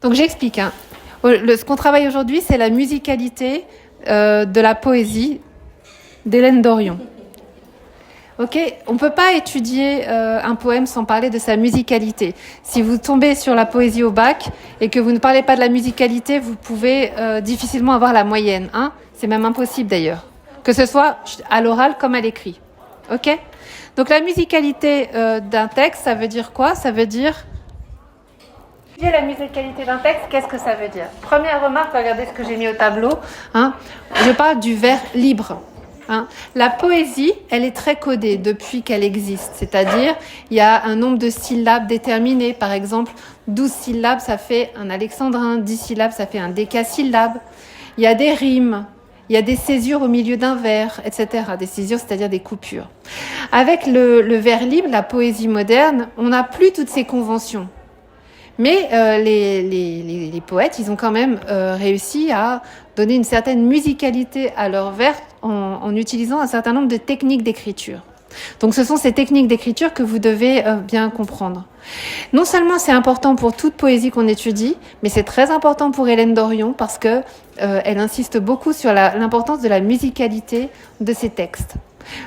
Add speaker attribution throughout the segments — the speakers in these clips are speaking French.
Speaker 1: Donc j'explique. Ce qu'on travaille aujourd'hui, c'est la musicalité de la poésie d'Hélène Dorion. Ok, on peut pas étudier un poème sans parler de sa musicalité. Si vous tombez sur la poésie au bac et que vous ne parlez pas de la musicalité, vous pouvez difficilement avoir la moyenne. C'est même impossible d'ailleurs, que ce soit à l'oral comme à l'écrit. Ok, donc la musicalité d'un texte, ça veut dire quoi? Ça veut dire la musicalité d'un texte, qu'est-ce que ça veut dire? Première remarque, regardez ce que j'ai mis au tableau. Je parle du vers libre. La poésie, elle est très codée depuis qu'elle existe. C'est-à-dire, il y a un nombre de syllabes déterminé. Par exemple, 12 syllabes, ça fait un alexandrin. 10 syllabes, ça fait un décasyllabe. Il y a des rimes. Il y a des césures au milieu d'un vers, etc. Des césures, c'est-à-dire des coupures. Avec le vers libre, la poésie moderne, on n'a plus toutes ces conventions. Mais les poètes, ils ont quand même réussi à donner une certaine musicalité à leurs vers en utilisant un certain nombre de techniques d'écriture. Donc ce sont ces techniques d'écriture que vous devez bien comprendre. Non seulement c'est important pour toute poésie qu'on étudie, mais c'est très important pour Hélène Dorion parce que elle insiste beaucoup sur l'importance de la musicalité de ses textes.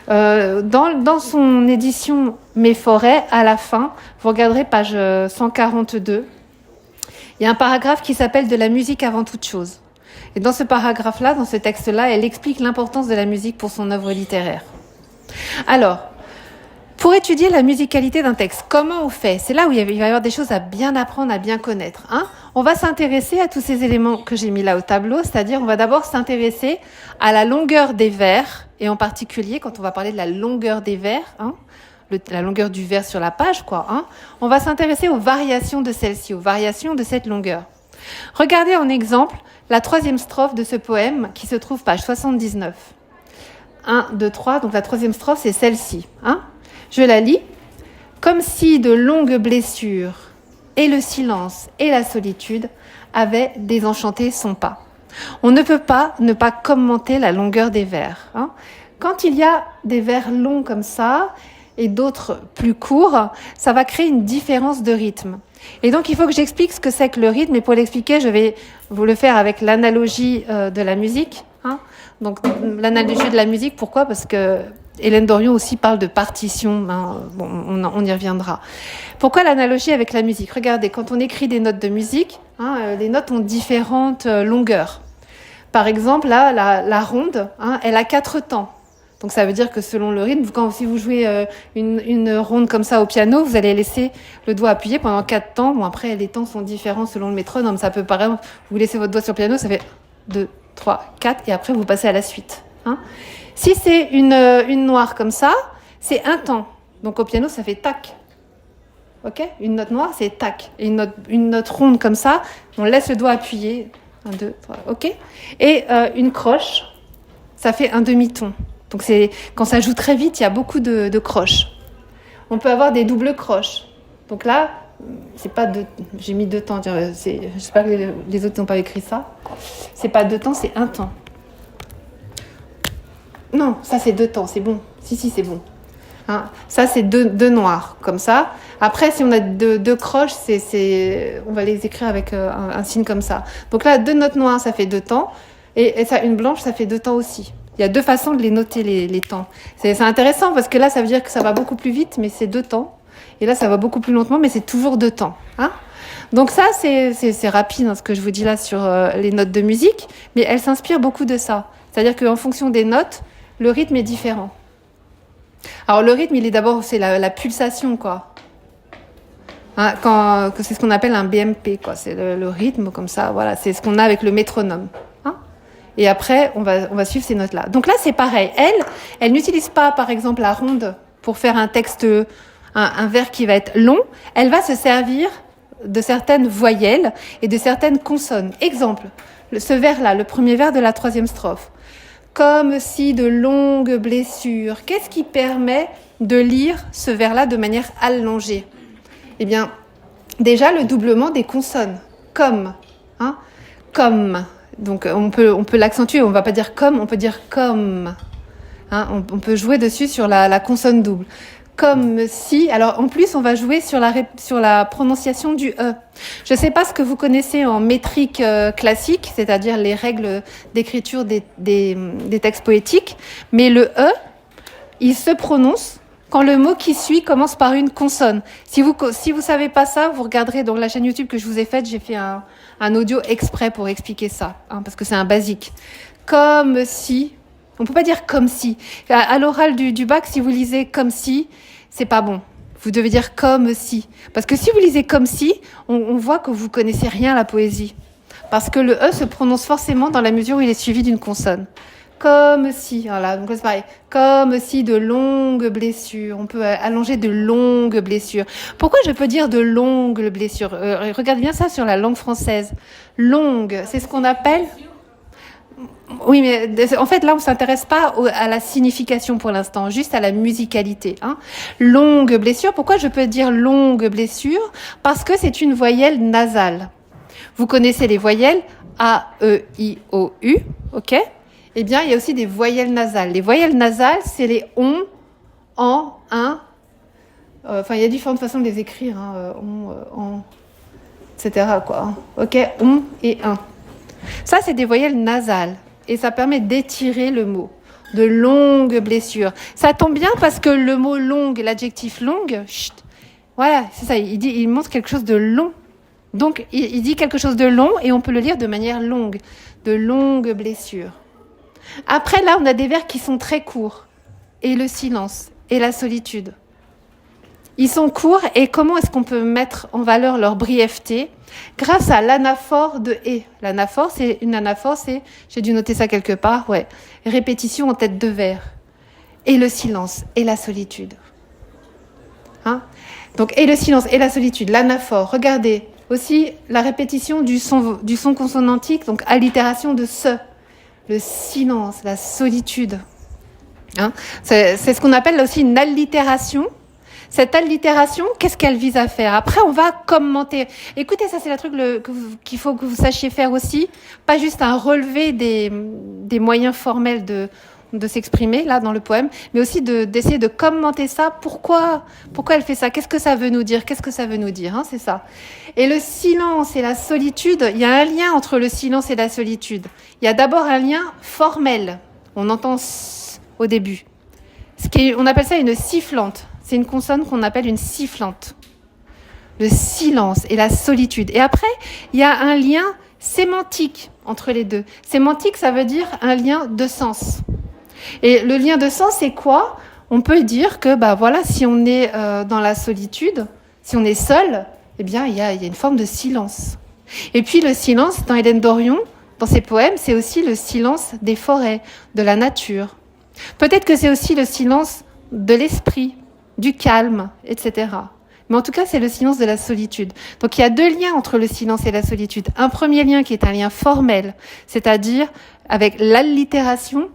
Speaker 1: Dans son édition Mes forêts, à la fin, vous regarderez page 142, il y a un paragraphe qui s'appelle « De la musique avant toute chose ». Et dans ce paragraphe-là, dans ce texte-là, elle explique l'importance de la musique pour son œuvre littéraire. Alors, pour étudier la musicalité d'un texte, comment on fait? C'est là où il va y avoir des choses à bien apprendre, à bien connaître. On va s'intéresser à tous ces éléments que j'ai mis là au tableau, c'est-à-dire on va d'abord s'intéresser à la longueur des vers, et en particulier quand on va parler de la longueur des vers, la longueur du vers sur la page, on va s'intéresser aux variations de celle-ci, aux variations de cette longueur. Regardez en exemple la troisième strophe de ce poème qui se trouve page 79. 1, 2, 3, donc la troisième strophe c'est celle-ci. Je la lis. Comme si de longues blessures et le silence et la solitude avaient désenchanté son pas. On ne peut pas ne pas commenter la longueur des vers. Quand il y a des vers longs comme ça et d'autres plus courts, ça va créer une différence de rythme. Et donc il faut que j'explique ce que c'est que le rythme, et pour l'expliquer, je vais vous le faire avec l'analogie de la musique. Donc l'analogie de la musique, pourquoi? Parce que Hélène Dorion aussi parle de partition, on y reviendra. Pourquoi l'analogie avec la musique? Regardez, quand on écrit des notes de musique, les notes ont différentes longueurs. Par exemple, là, la ronde, elle a 4 temps. Donc ça veut dire que selon le rythme, si vous jouez une ronde comme ça au piano, vous allez laisser le doigt appuyé pendant 4 temps. Bon, après, les temps sont différents selon le métronome. Ça peut paraître, vous laissez votre doigt sur le piano, ça fait 2, 3, 4, et après vous passez à la suite. Si c'est une noire comme ça, c'est un temps. Donc au piano, ça fait tac. Ok? Une note noire, c'est tac. Et une note ronde comme ça, on laisse le doigt appuyé. 1, 2, 3, ok? Et une croche, ça fait un demi-ton. Donc quand ça joue très vite, il y a beaucoup de croches. On peut avoir des doubles croches. Donc là, c'est pas j'ai mis 2 temps. J'espère que les autres n'ont pas écrit ça. C'est pas 2 temps, c'est un temps. Non, ça c'est 2 temps, c'est bon. Si, c'est bon. Ça c'est deux noirs, comme ça. Après, si on a deux croches, on va les écrire avec un signe comme ça. Donc là, 2 notes noires, ça fait 2 temps. Et ça, une blanche, ça fait 2 temps aussi. Il y a 2 façons de les noter, les temps. C'est intéressant parce que là, ça veut dire que ça va beaucoup plus vite, mais c'est 2 temps. Et là, ça va beaucoup plus lentement, mais c'est toujours 2 temps. Donc ça, c'est rapide, ce que je vous dis là sur les notes de musique, mais elle s'inspire beaucoup de ça. C'est-à-dire qu'en fonction des notes, le rythme est différent. Alors le rythme, il est d'abord, c'est la pulsation, quoi. C'est ce qu'on appelle un BMP, quoi. C'est le rythme comme ça, voilà. C'est ce qu'on a avec le métronome. Et après, on va suivre ces notes-là. Donc là, c'est pareil. Elle n'utilise pas, par exemple, la ronde pour faire un texte, un vers qui va être long. Elle va se servir de certaines voyelles et de certaines consonnes. Exemple, ce vers-là, le premier vers de la troisième strophe. Comme si de longues blessures. Qu'est-ce qui permet de lire ce vers-là de manière allongée? Eh bien, déjà le doublement des consonnes. Comme. Comme. Donc on peut l'accentuer, on va pas dire comme, on peut dire comme. On peut jouer dessus sur la consonne double. comme si. Alors en plus, on va jouer sur la prononciation du E. Je ne sais pas ce que vous connaissez en métrique classique, c'est-à-dire les règles d'écriture des textes poétiques, mais le E, il se prononce quand le mot qui suit commence par une consonne. Si vous savez pas ça, vous regarderez dans la chaîne YouTube que je vous ai faite, j'ai fait un audio exprès pour expliquer ça, parce que c'est un basique. Comme si, on peut pas dire comme si. À l'oral du bac, si vous lisez comme si, c'est pas bon. Vous devez dire comme si. Parce que si vous lisez comme si, on voit que vous connaissez rien à la poésie. Parce que le E se prononce forcément dans la mesure où il est suivi d'une consonne. Comme si, voilà, donc c'est pareil. Comme si de longues blessures. On peut allonger de longues blessures. Pourquoi je peux dire de longues blessures? Regarde bien ça sur la langue française. Longue, c'est ce qu'on appelle... Oui, mais en fait, là, on s'intéresse pas à la signification pour l'instant, juste à la musicalité. Longue blessure. Pourquoi je peux dire longue blessure? Parce que c'est une voyelle nasale. Vous connaissez les voyelles A, E, I, O, U, ok? Eh bien, il y a aussi des voyelles nasales. Les voyelles nasales, c'est les on, en, un. Enfin, il y a différentes façons de les écrire. On, en, etc. quoi. Ok, on et un. Ça, c'est des voyelles nasales. Et ça permet d'étirer le mot. De longues blessures. Ça tombe bien parce que le mot longue, l'adjectif longue, chut, voilà, c'est ça. Il montre quelque chose de long. Donc, il dit quelque chose de long et on peut le lire de manière longue. De longues blessures. Après, là, on a des vers qui sont très courts. Et le silence, et la solitude. Ils sont courts et comment est-ce qu'on peut mettre en valeur leur brièveté? Grâce à l'anaphore de « et ». L'anaphore, c'est une anaphore, c'est, j'ai dû noter ça quelque part, ouais, répétition en tête de vers. Et le silence, et la solitude. Donc, et le silence, et la solitude, l'anaphore. Regardez, aussi la répétition du son consonantique, donc allitération de « ce ». Le silence, la solitude. C'est ce qu'on appelle là aussi une allitération. Cette allitération, qu'est-ce qu'elle vise à faire? Après, on va commenter. Écoutez, ça c'est le truc qu'il faut que vous sachiez faire aussi. Pas juste un relevé des moyens formels de s'exprimer là dans le poème, mais aussi d'essayer de commenter ça. Pourquoi elle fait ça? Qu'est-ce que ça veut nous dire? Qu'est-ce que ça veut nous dire? C'est ça. Et le silence et la solitude, il y a un lien entre le silence et la solitude. Il y a d'abord un lien formel. On entend au début. On appelle ça une sifflante. C'est une consonne qu'on appelle une sifflante. Le silence et la solitude. Et après, il y a un lien sémantique entre les deux. Sémantique, ça veut dire un lien de sens. Et le lien de sens, c'est quoi? On peut dire que, voilà, si on est dans la solitude, si on est seul, eh bien, il y a une forme de silence. Et puis, le silence, dans Hélène Dorion, dans ses poèmes, c'est aussi le silence des forêts, de la nature. Peut-être que c'est aussi le silence de l'esprit, du calme, etc. Mais en tout cas, c'est le silence de la solitude. Donc, il y a deux liens entre le silence et la solitude. Un premier lien qui est un lien formel, c'est-à-dire avec l'allitération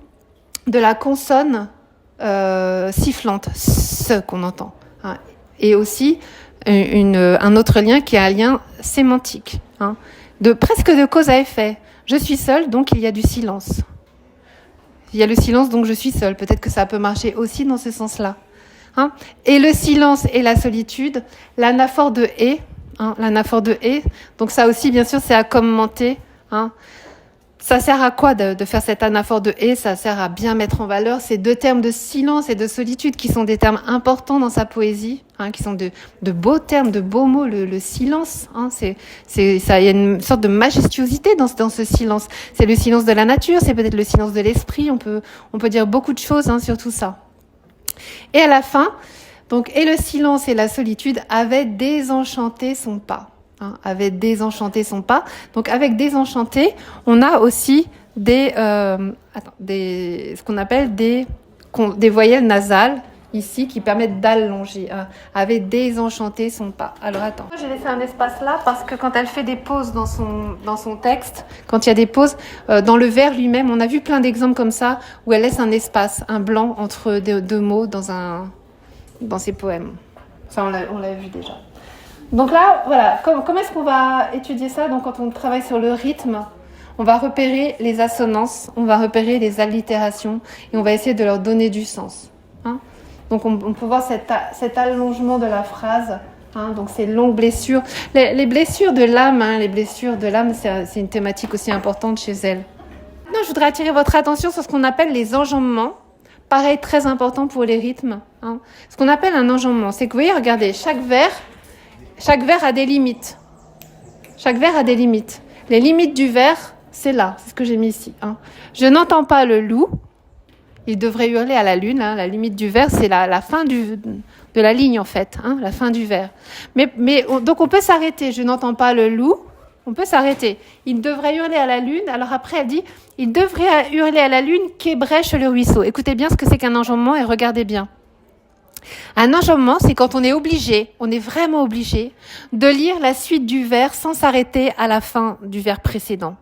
Speaker 1: de la consonne sifflante, ce qu'on entend. Et aussi un autre lien qui est un lien sémantique, presque de cause à effet. Je suis seule, donc il y a du silence. Il y a le silence, donc je suis seule. Peut-être que ça peut marcher aussi dans ce sens-là. Et le silence et la solitude, l'anaphore de « et », l'anaphore de « et », donc ça aussi, bien sûr, c'est à commenter. Ça sert à quoi de faire cette anaphore de « et » Ça sert à bien mettre en valeur ces deux termes de silence et de solitude qui sont des termes importants dans sa poésie, qui sont de beaux termes, de beaux mots. Le silence, il y a une sorte de majestuosité dans ce silence. C'est le silence de la nature, c'est peut-être le silence de l'esprit. On peut dire beaucoup de choses sur tout ça. Et à la fin, donc, et le silence et la solitude avaient désenchanté son pas. Avait désenchanté son pas. Donc, avec désenchanté, on a aussi ce qu'on appelle des voyelles nasales, ici, qui permettent d'allonger. Avait désenchanté son pas. Alors, attends. J'ai laissé un espace là parce que quand elle fait des pauses dans son texte, quand il y a des pauses, dans le vers lui-même, on a vu plein d'exemples comme ça, où elle laisse un espace, un blanc entre deux mots dans ses poèmes. Ça, on l'a vu déjà. Donc là, voilà, comment est-ce qu'on va étudier ça? Donc quand on travaille sur le rythme, on va repérer les assonances, on va repérer les allitérations et on va essayer de leur donner du sens. Donc on peut voir cet allongement de la phrase. Hein, donc ces longues blessures. Les blessures de l'âme, c'est une thématique aussi importante chez elle. Non, je voudrais attirer votre attention sur ce qu'on appelle les enjambements. Pareil, très important pour les rythmes. Hein. Ce qu'on appelle un enjambement, c'est que vous voyez, regardez, chaque vers a des limites. Chaque vers a des limites. Les limites du vers, c'est là, c'est ce que j'ai mis ici. Hein. Je n'entends pas le loup. Il devrait hurler à la lune. Hein. La limite du vers, c'est la fin de la ligne, en fait. Hein, la fin du vers. Donc, on peut s'arrêter. Je n'entends pas le loup. On peut s'arrêter. Il devrait hurler à la lune. Alors après, elle dit, il devrait hurler à la lune qu'ébrèche le ruisseau. Écoutez bien ce que c'est qu'un enjambement et regardez bien. Un enjambement, c'est quand on est vraiment obligé, de lire la suite du vers sans s'arrêter à la fin du vers précédent.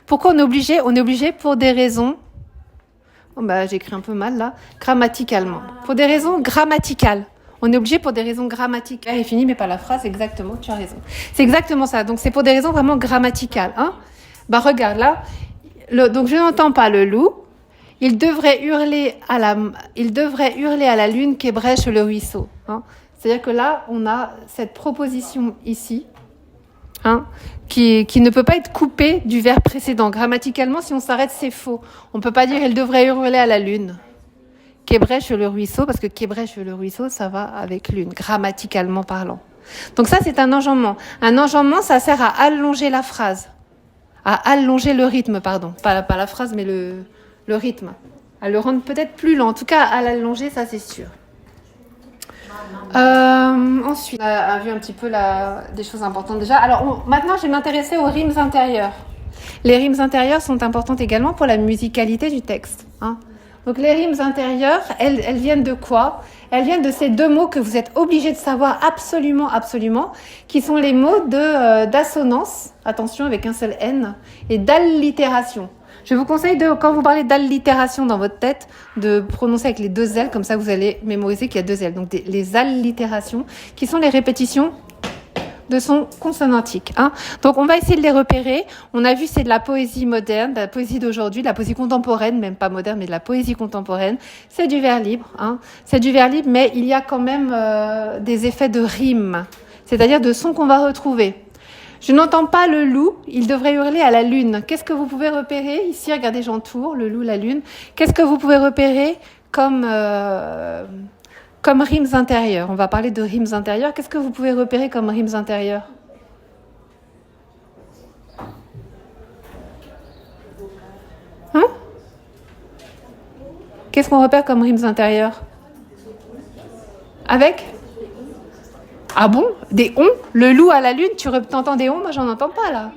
Speaker 1: Pourquoi on est obligé ? On est obligé pour des raisons, j'écris un peu mal là, grammaticalement. Pour des raisons grammaticales. On est obligé pour des raisons grammaticales. Il finit, mais pas la phrase, exactement, tu as raison. C'est exactement ça. Donc, c'est pour des raisons vraiment grammaticales. Hein. Regarde là. Donc, je n'entends pas le loup. Il devrait hurler à la lune qu'ébrèche le ruisseau. Hein. C'est-à-dire que là, on a cette proposition ici, hein, qui ne peut pas être coupée du vers précédent. Grammaticalement, si on s'arrête, c'est faux. On ne peut pas dire il devrait hurler à la lune qu'ébrèche le ruisseau, parce que qu'ébrèche le ruisseau, ça va avec lune, grammaticalement parlant. Donc ça, c'est un enjambement. Un enjambement, ça sert à allonger la phrase, à allonger le rythme, pardon. Pas la phrase, mais le rythme. À le rendre peut-être plus lent. En tout cas, à l'allonger, ça, c'est sûr. Ensuite, on a vu un petit peu des choses importantes déjà. Alors, maintenant, je vais m'intéresser aux rimes intérieures. Les rimes intérieures sont importantes également pour la musicalité du texte. Hein. Donc, les rimes intérieures, elles viennent de quoi ? Elles viennent de ces deux mots que vous êtes obligés de savoir absolument, qui sont les mots d'assonance, attention avec un seul N, et d'allitération. Je vous conseille, quand vous parlez d'allitération dans votre tête, de prononcer avec les deux L, comme ça vous allez mémoriser qu'il y a deux L. Donc les allitérations, qui sont les répétitions de sons consonantiques. Hein. Donc on va essayer de les repérer. On a vu c'est de la poésie moderne, de la poésie d'aujourd'hui, de la poésie contemporaine, même pas moderne, mais de la poésie contemporaine. C'est du vers libre. Hein. C'est du vers libre, mais il y a quand même des effets de rime, c'est-à-dire de sons qu'on va retrouver. Je n'entends pas le loup, il devrait hurler à la lune. Qu'est-ce que vous pouvez repérer ? Ici, regardez, j'entoure, le loup, la lune. Qu'est-ce que vous pouvez repérer comme rimes intérieures ? On va parler de rimes intérieures. Qu'est-ce que vous pouvez repérer comme rimes intérieures ? Hein ? Qu'est-ce qu'on repère comme rimes intérieures ? Avec ? Ah bon ? Des on ? Le loup à la lune, tu entends des on ? Moi, j'en entends pas, là.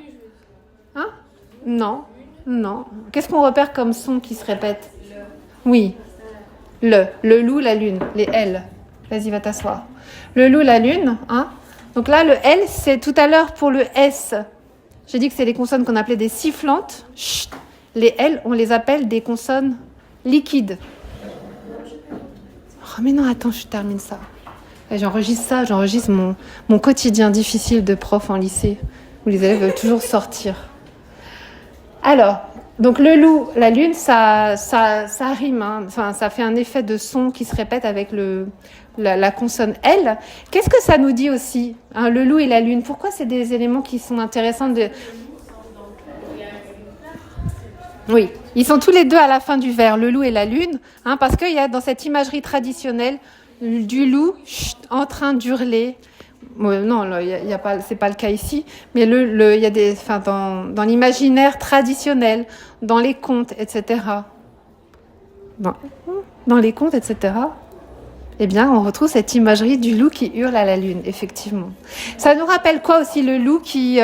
Speaker 1: Hein ? Non. Qu'est-ce qu'on repère comme son qui se répète ? Oui. Le loup, la lune, les L. Vas-y, va t'asseoir. Le loup, la lune, hein ? Donc là, le L, c'est tout à l'heure pour le S. J'ai dit que c'est les consonnes qu'on appelait des sifflantes. Chut. Les L, on les appelle des consonnes liquides. Oh, mais non, attends, je termine ça. J'enregistre mon quotidien difficile de prof en lycée, où les élèves veulent toujours sortir. Alors, donc le loup, la lune, ça rime, hein. Enfin, ça fait un effet de son qui se répète avec la consonne L. Qu'est-ce que ça nous dit aussi, hein, le loup et la lune ? Pourquoi c'est des éléments qui sont intéressants de... Oui, ils sont tous les deux à la fin du vers, le loup et la lune, hein, parce qu'il y a dans cette imagerie traditionnelle du loup en train d'hurler. Non, il y a pas, c'est pas le cas ici, mais il y a dans l'imaginaire traditionnel, dans les contes, etc. Dans les contes, etc. Eh bien, on retrouve cette imagerie du loup qui hurle à la lune, effectivement. Ça nous rappelle quoi aussi, le loup qui...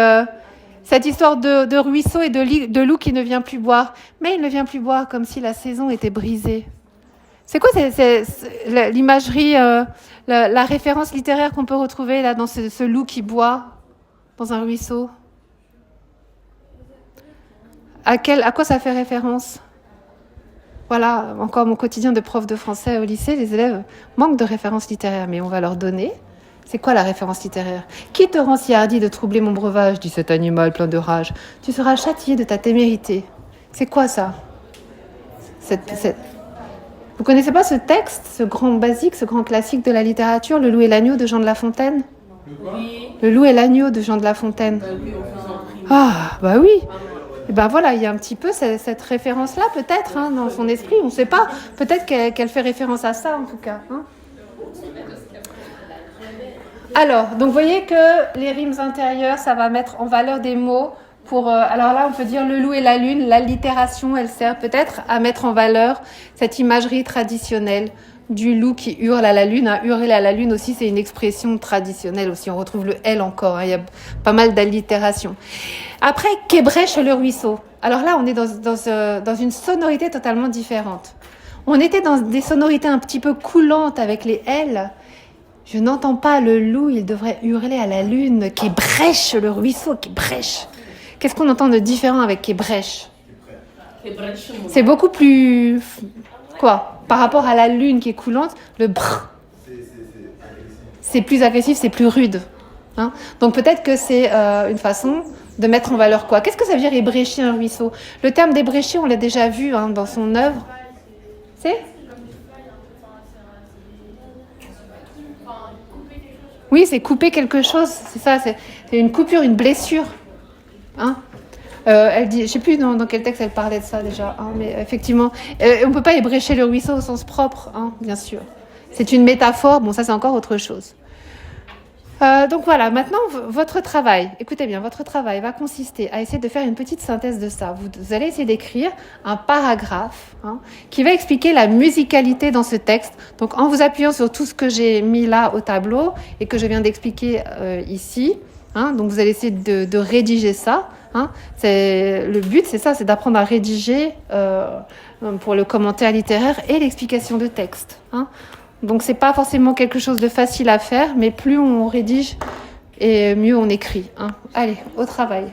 Speaker 1: cette histoire de ruisseau et de loup qui ne vient plus boire. Mais il ne vient plus boire comme si la saison était brisée. C'est quoi l'imagerie, la référence littéraire qu'on peut retrouver là dans ce loup qui boit dans un ruisseau ? À quoi ça fait référence ? Voilà, encore mon quotidien de prof de français au lycée, les élèves manquent de références littéraires, mais on va leur donner. C'est quoi la référence littéraire ? Qui te rend si hardi de troubler mon breuvage, dit cet animal plein de rage. Tu seras châtié de ta témérité. C'est quoi ça ? Vous connaissez pas ce texte, ce grand basique, ce grand classique de la littérature, Le Loup et l'agneau de Jean de La Fontaine?
Speaker 2: Oui.
Speaker 1: Le Loup et l'agneau de Jean de La Fontaine.
Speaker 2: Oui, on vous en prie.
Speaker 1: Ah, bah oui. Et ben voilà, il y a un petit peu cette référence-là, peut-être, hein, dans son esprit. On ne sait pas. Peut-être qu'elle fait référence à ça, en tout cas. Hein. Alors, donc vous voyez que les rimes intérieures, ça va mettre en valeur des mots pour... alors là, on peut dire le loup et la lune. L'allitération, elle sert peut-être à mettre en valeur cette imagerie traditionnelle du loup qui hurle à la lune. Hein. Hurler à la lune aussi, c'est une expression traditionnelle aussi. On retrouve le « L » encore. Hein. Il y a pas mal d'allitérations. Après, qu'ébrèche le ruisseau. Alors là, on est dans une sonorité totalement différente. On était dans des sonorités un petit peu coulantes avec les « L ». Je n'entends pas le loup, il devrait hurler à la lune. Qu'ébrèche le ruisseau, qu'ébrèche. Qu'est-ce qu'on entend de différent avec qu'ébrèche? C'est beaucoup plus... Quoi? Par rapport à la lune qui est coulante, le brr, c'est plus agressif, c'est plus rude. Hein. Donc peut-être que c'est une façon de mettre en valeur quoi? Qu'est-ce que ça veut dire ébrécher un ruisseau? Le terme d'ébrécher, on l'a déjà vu hein, dans son œuvre. C'est? Oui, c'est couper quelque chose, c'est ça, c'est une coupure, une blessure. Hein. Elle dit, je ne sais plus dans quel texte elle parlait de ça déjà, hein, mais effectivement, on ne peut pas ébrécher le ruisseau au sens propre, hein, bien sûr. C'est une métaphore, bon ça c'est encore autre chose. Donc voilà, maintenant votre travail, écoutez bien, votre travail va consister à essayer de faire une petite synthèse de ça. Vous allez essayer d'écrire un paragraphe hein, qui va expliquer la musicalité dans ce texte. Donc en vous appuyant sur tout ce que j'ai mis là au tableau et que je viens d'expliquer ici, hein, donc vous allez essayer de rédiger ça. Hein. Le but c'est ça, c'est d'apprendre à rédiger pour le commentaire littéraire et l'explication de texte. Hein. Donc c'est pas forcément quelque chose de facile à faire, mais plus on rédige et mieux on écrit. Hein. Allez, au travail.